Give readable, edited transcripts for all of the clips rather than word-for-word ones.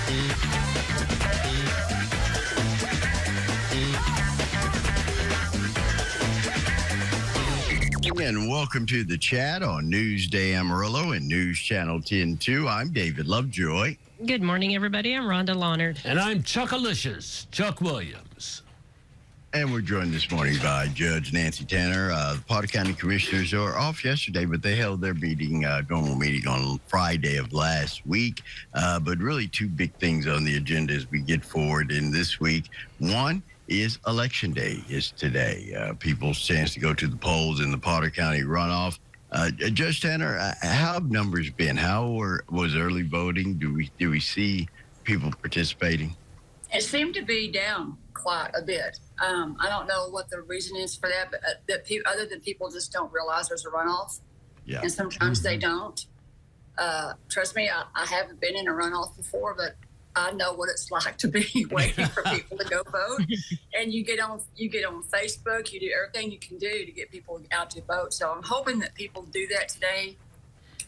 And welcome to the chat on Newsday Amarillo and News Channel 10-2. I'm David Lovejoy. Good morning, everybody. I'm Rhonda Lawnard. And I'm Chuckalicious, Chuck Williams. And we're joined this morning by Judge Nancy Tanner. The Potter County Commissioners are off yesterday, but they held their meeting, normal meeting on Friday of last week. But really two big things on the agenda as we get forward in this week. One is Election Day is today. People's chance to go to the polls in the Potter County runoff. Judge Tanner, how have numbers been? How was early voting? Do we see people participating? It seemed to be down quite a bit. I don't know what the reason is for that, but other than people just don't realize there's a runoff. Yeah. And sometimes they don't. Trust me, I haven't been in a runoff before, but I know what it's like to be waiting for people to go vote. And you get on Facebook, you do everything you can do to get people out to vote. So I'm hoping that people do that today.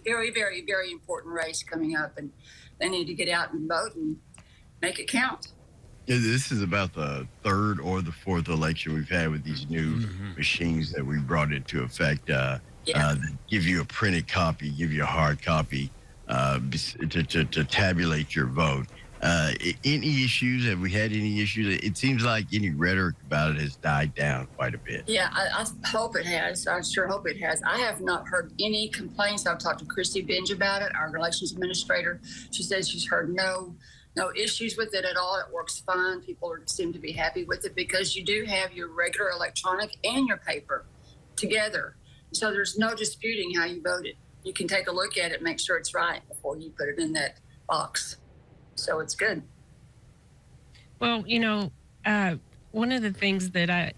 Very, very, very important race coming up, and they need to get out and vote and make it count. This is about the third or the fourth election we've had with these new machines that we brought into effect. That give you a printed copy, give you a hard copy to tabulate your vote. Any issues? Have we had any issues? It seems like any rhetoric about it has died down quite a bit. Yeah, I hope it has. I sure hope it has. I have not heard any complaints. I've talked to Christy Binge about it, our elections administrator. She says she's heard no issues with it at all. It works fine. People seem to be happy with it because you do have your regular electronic and your paper together. So there's no disputing how you voted. You can take a look at it, make sure it's right before you put it in that box. So it's good. Well, one of the things that I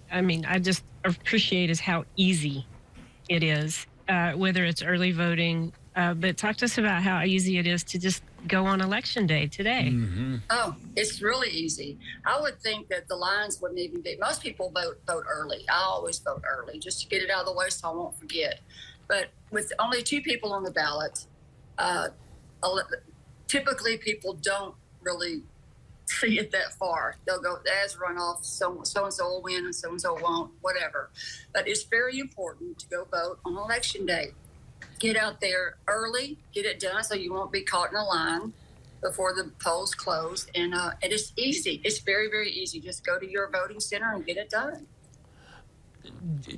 just appreciate is how easy it is, whether it's early voting. But talk to us about how easy it is to just go on Election Day today. Mm-hmm. Oh, it's really easy. I would think that the lines wouldn't even be. Most people vote early. I always vote early just to get it out of the way so I won't forget. But with only 2 people on the ballot, typically people don't really see it that far. They'll go, as runoff, so-and-so will win and so-and-so won't, whatever. But it's very important to go vote on Election Day. Get out there early, get it done so you won't be caught in a line before the polls close. And it is easy. It's very, very easy. Just go to your voting center and get it done.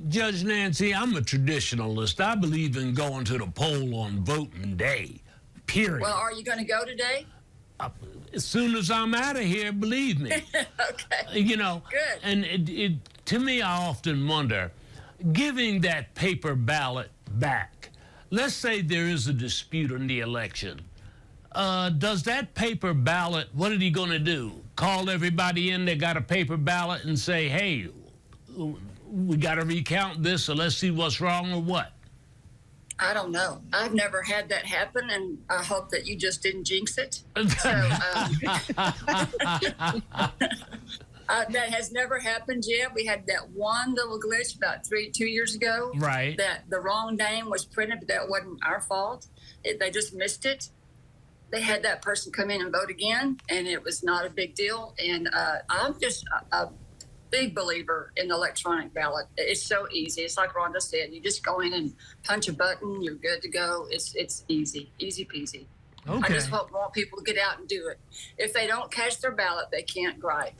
Judge Nancy, I'm a traditionalist. I believe in going to the poll on voting day, period. Well, are you going to go today? As soon as I'm out of here, believe me. Okay. Good. And to me, I often wonder, giving that paper ballot back, let's say there is a dispute in the election. Does that paper ballot, what are you going to do? Call everybody in that got a paper ballot and say, hey, we got to recount this, so let's see what's wrong or what? I don't know. I've never had that happen, and I hope that you just didn't jinx it. So, that has never happened yet. We had that one little glitch about 2 years ago. Right. That the wrong name was printed, but that wasn't our fault. They just missed it. They had that person come in and vote again, and it was not a big deal. And I'm just a big believer in the electronic ballot. It's so easy. It's like Rhonda said. You just go in and punch a button. You're good to go. It's easy peasy. Okay. I just want people to get out and do it. If they don't catch their ballot, they can't gripe.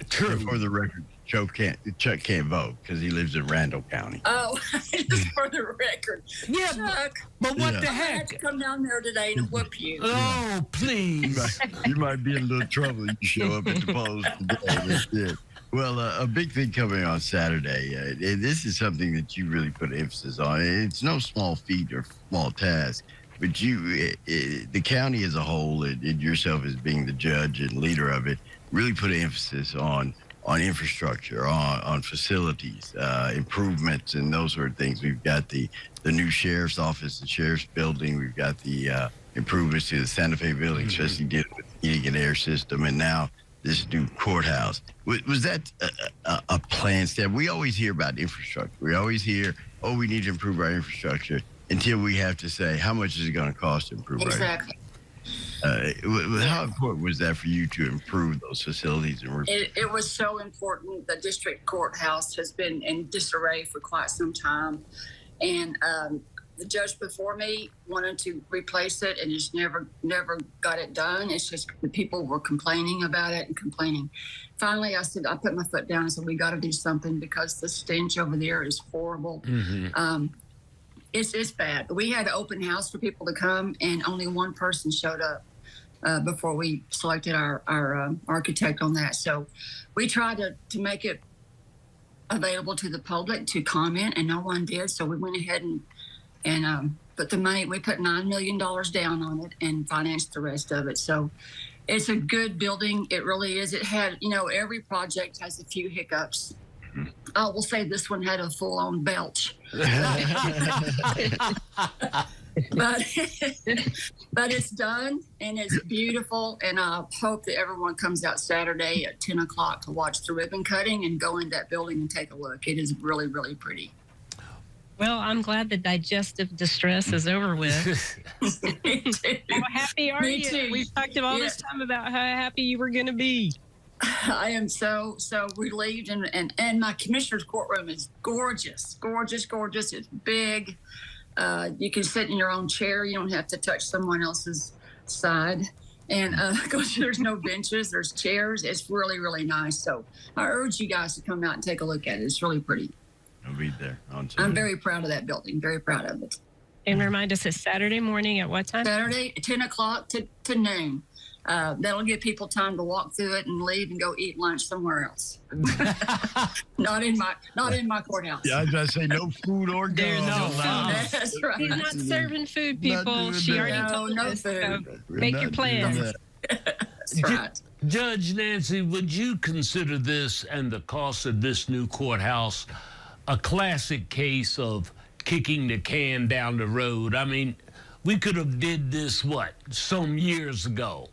True. For the record, Chuck can't vote because he lives in Randall County. Oh, just for the record. Yeah, Chuck, but what the I had heck? to come down there today and whoop you. Oh, please. You might be in a little trouble if you show up at the polls today. That's it. Well, a big thing coming on Saturday. This is something that you really put emphasis on. It's no small feat or small task, but the county as a whole, and yourself as being the judge and leader of it, really put an emphasis on infrastructure, on facilities, improvements, and those sort of things. We've got the new sheriff's office, the sheriff's building. We've got the improvements to the Santa Fe building, especially dealing with the heating and air system, and now this new courthouse. Was that a planned step? We always hear about infrastructure. We always hear, oh, we need to improve our infrastructure, until we have to say, how much is it going to cost to improve our infrastructure? Exactly. How important was that for you to improve those facilities? And It was so important. The district courthouse has been in disarray for quite some time, and the judge before me wanted to replace it and just never got it done. It's just the people were complaining about it and complaining. Finally, I put my foot down and said, we got to do something because the stench over there is horrible. It's bad. We had an open house for people to come, and only one person showed up before we selected our architect on that. So we tried to make it available to the public to comment, and no one did. So we went ahead and put the money. We put $9 million down on it and financed the rest of it. So it's a good building. It really is. It had, every project has a few hiccups. I will say this one had a full-on belch. but it's done and it's beautiful, and I hope that everyone comes out Saturday at 10 o'clock to watch the ribbon cutting and go in that building and take a look. It is really, really pretty. Well, I'm glad the digestive distress is over with. Me too. How happy are Me you? too. We've talked all this time about how happy you were going to be. I am so relieved, and my commissioner's courtroom is gorgeous. It's big. You can sit in your own chair. You don't have to touch someone else's side. And because there's no benches, there's chairs. It's really, really nice. So I urge you guys to come out and take a look at it. It's really pretty. I'll be there on Saturday. I'm very proud of that building. Very proud of it. And remind us, it's Saturday morning at what time? Saturday, 10 o'clock to noon. That'll give people time to walk through it and leave and go eat lunch somewhere else. not in my courthouse. Yeah, I was going to say no food or There's no food. That's right. She's not serving food, people. doing She that. already told No us. So food. make your plans. That's right. Judge Nancy, would you consider this and the cost of this new courthouse a classic case of kicking the can down the road? I mean, we could have did this, some years ago.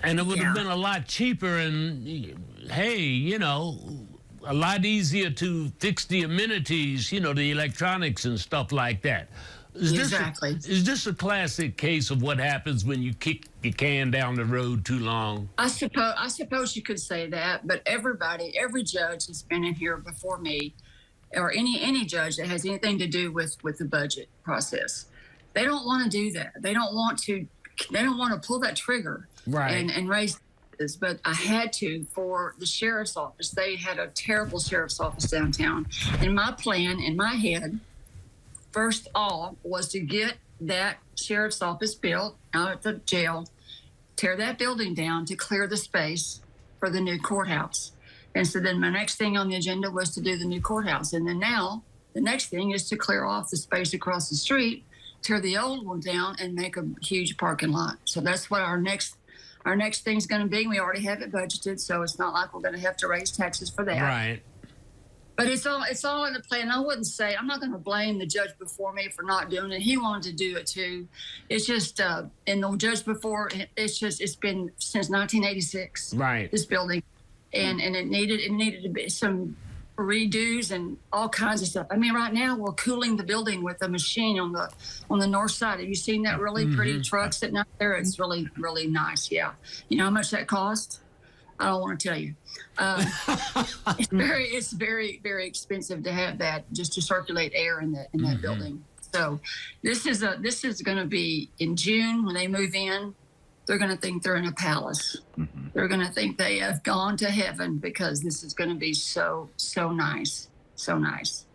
And it would have been a lot cheaper and, hey, a lot easier to fix the amenities, the electronics and stuff like that. Exactly. Is this a classic case of what happens when you kick the can down the road too long? I suppose you could say that, but every judge that's been in here before me, or any judge that has anything to do with the budget process, they don't want to do that. They don't want to pull that trigger. Right. And raise this, but I had to for the sheriff's office. They had a terrible sheriff's office downtown. And my plan in my head, first off, was to get that sheriff's office built out at the jail, tear that building down to clear the space for the new courthouse. And so then my next thing on the agenda was to do the new courthouse. And then now the next thing is to clear off the space across the street, tear the old one down, and make a huge parking lot. So that's what our next thing's going to be. We already have it budgeted, so it's not like we're going to have to raise taxes for that. Right. But it's all in the plan. I'm not going to blame the judge before me for not doing it. He wanted to do it too. It's just, and the judge before, it's been since 1986. Right. This building, and it needed to be some redos and all kinds of stuff. I mean, right now we're cooling the building with a machine on the north side. Have you seen that really pretty truck sitting out there? It's really, really nice. Yeah. You know how much that cost? I don't want to tell you. It's very, very expensive to have that just to circulate air in that building. So this is going to be in June when they move in. They're going to think they're in a palace. They're going to think they have gone to heaven because this is going to be so nice. So nice.